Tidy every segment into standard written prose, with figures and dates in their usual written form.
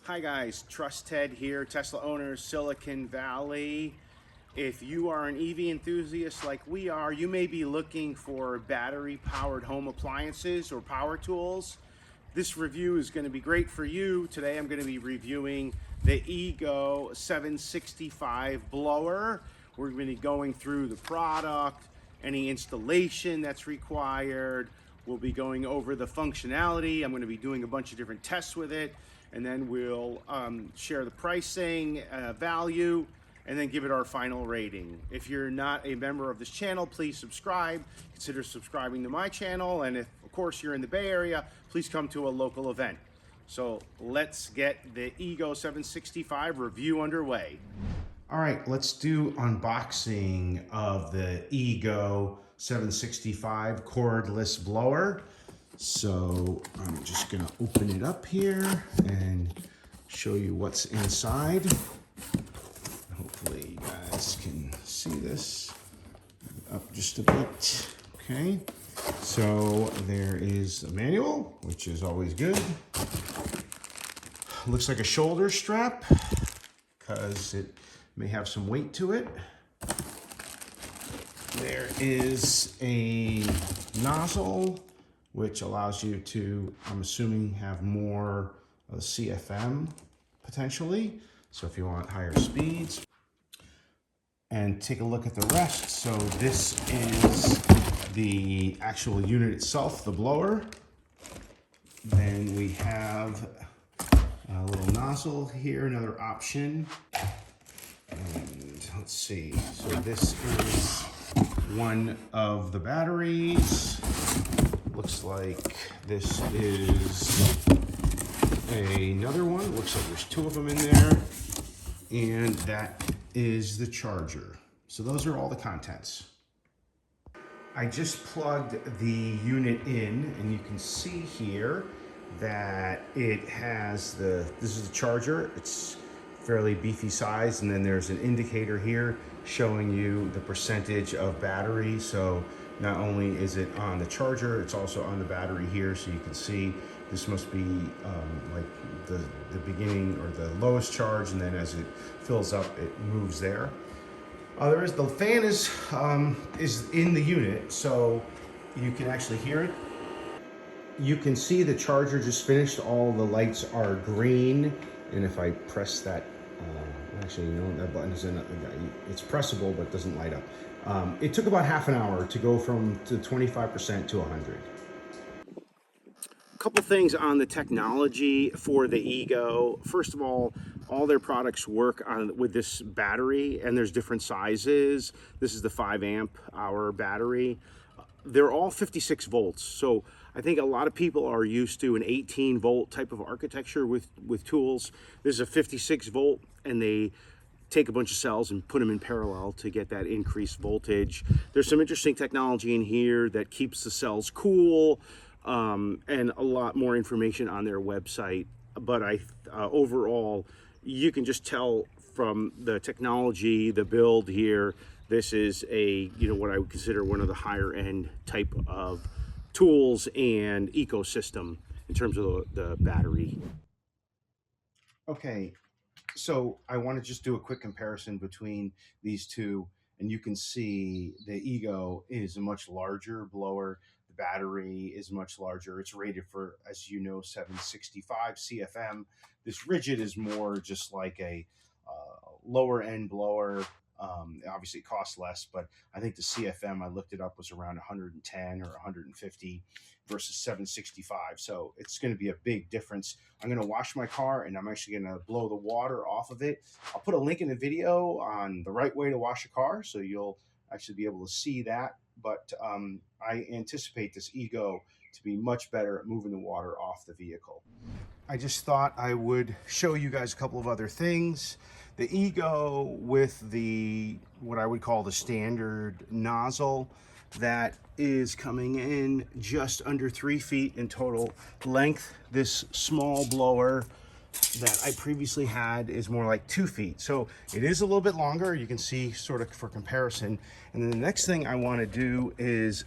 Hi guys, Trust Ted here, Tesla owner, Silicon Valley. If you are an EV enthusiast like we are, you may be looking for battery powered home appliances or power tools. This review is going to be great for you. Today I'm going to be reviewing the Ego 765 blower. We're going to be going through the product, any installation that's required. We'll be going over the functionality. I'm going to be doing a bunch of different tests with it, and then we'll share the pricing, value, and then give it our final rating. If you're not a member of this channel, please subscribe. Consider subscribing to my channel, and if, of course, you're in the Bay Area, please come to a local event. So let's get the Ego 765 review underway. All right, let's do unboxing of the Ego 765 cordless blower. So I'm just gonna open it up here and show you what's inside. Hopefully you guys can see this up just a bit. Okay, so there is a manual, which is always good. Looks like a shoulder strap because it may have some weight to it. There is a nozzle, which allows you to, I'm assuming, have more CFM potentially. So if you want higher speeds. And take a look at the rest. So this is the actual unit itself, the blower. Then we have a little nozzle here, another option. And let's see, so this is one of the batteries. Looks like this is another one. Looks like there's two of them in there. And that is the charger. So those are all the contents. I just plugged the unit in, and you can see here that it has this is the charger. It's fairly beefy size, and then there's an indicator here showing you the percentage of battery. So not only is it on the charger, it's also on the battery here, so you can see this must be like the beginning or the lowest charge, and then as it fills up, it moves there. The fan is in the unit, so you can actually hear it. You can see the charger just finished. All the lights are green, and if I press that, actually, no, that button is in. It's pressable, but it doesn't light up. It took about half an hour to go from 25% to 100. A couple things on the technology for the Ego. First of all their products work with this battery, and there's different sizes. This is the 5 amp hour battery. They're all 56 volts. So I think a lot of people are used to an 18 volt type of architecture with tools. This is a 56 volt, and they take a bunch of cells and put them in parallel to get that increased voltage. There's some interesting technology in here that keeps the cells cool, and a lot more information on their website. But overall, you can just tell from the technology, the build here, this is what I would consider one of the higher end type of tools and ecosystem in terms of the battery. Okay, so I want to just do a quick comparison between these two, and you can see the Ego is a much larger blower. The battery is much larger. It's rated for, as you know, 765 CFM. This Rigid is more just like a lower end blower. Obviously it costs less, but I think the CFM, I looked it up, was around 110 or 150 versus 765. So it's going to be a big difference. I'm going to wash my car, and I'm actually going to blow the water off of it. I'll put a link in the video on the right way to wash a car, so you'll actually be able to see that. But I anticipate this Ego to be much better at moving the water off the vehicle. I just thought I would show you guys a couple of other things. The Ego with what I would call the standard nozzle, that is coming in just under 3 feet in total length. This small blower that I previously had is more like 2 feet. So it is a little bit longer. You can see sort of for comparison. And then the next thing I want to do is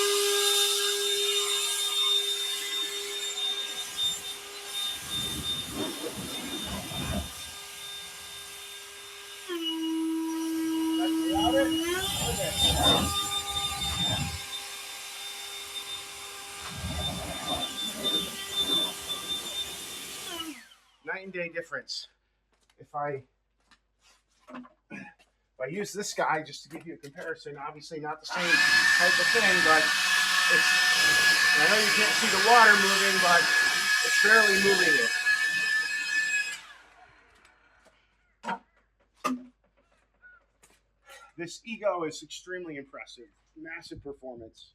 night and day difference. If I use this guy just to give you a comparison, obviously not the same type of thing, but I know you can't see the water moving, but it's barely moving it. This Ego is extremely impressive. Massive performance.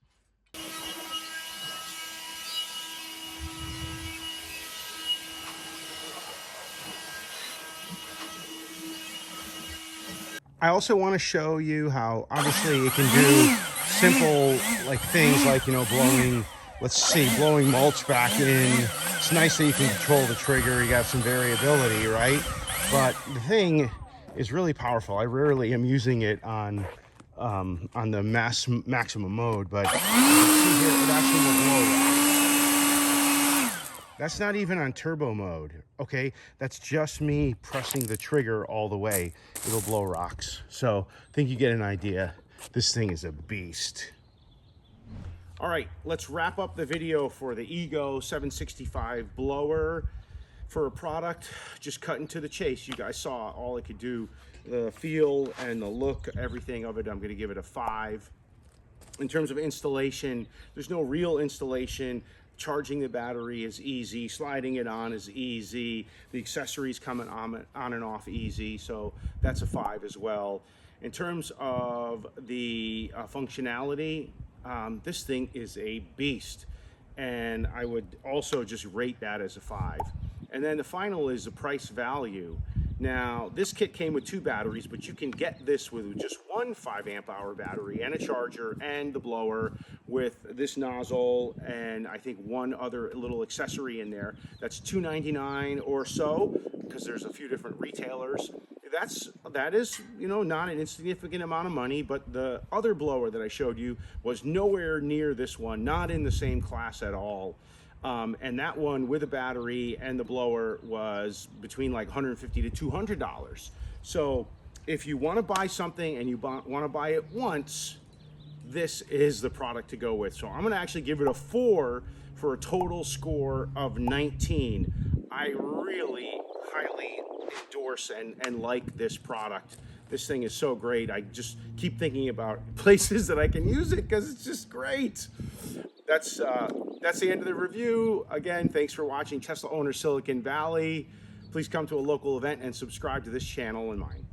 I also want to show you how obviously it can do simple like things like, you know, blowing mulch back in. It's nice that you can control the trigger. You got some variability, right? But the thing is really powerful. I rarely am using it on the maximum mode, but you can see here it actually will blow. That's not even on turbo mode, okay? That's just me pressing the trigger all the way. It'll blow rocks. So I think you get an idea. This thing is a beast. All right, let's wrap up the video for the Ego 765 blower. For a product, just cutting to the chase. You guys saw all it could do. The feel and the look, everything of it, I'm gonna give it a 5. In terms of installation, there's no real installation. Charging the battery is easy, sliding it on is easy, the accessories coming on and off easy, so that's a 5 as well. In terms of the functionality, this thing is a beast, and I would also just rate that as a 5. And then the final is the price value. Now, this kit came with 2 batteries, but you can get this with just one 5 amp hour battery and a charger and the blower with this nozzle and I think one other little accessory in there. That's $2.99 or so, because there's a few different retailers. That is, you know, not an insignificant amount of money, but the other blower that I showed you was nowhere near this one, not in the same class at all. And that one with a battery and the blower was between like $150 to $200. So if you want to buy something and you want to buy it once, this is the product to go with. So I'm going to actually give it a 4 for a total score of 19. I really highly endorse and like this product. This thing is so great. I just keep thinking about places that I can use it because it's just great. That's the end of the review. Again, thanks for watching Tesla Owner Silicon Valley. Please come to a local event and subscribe to this channel and mine.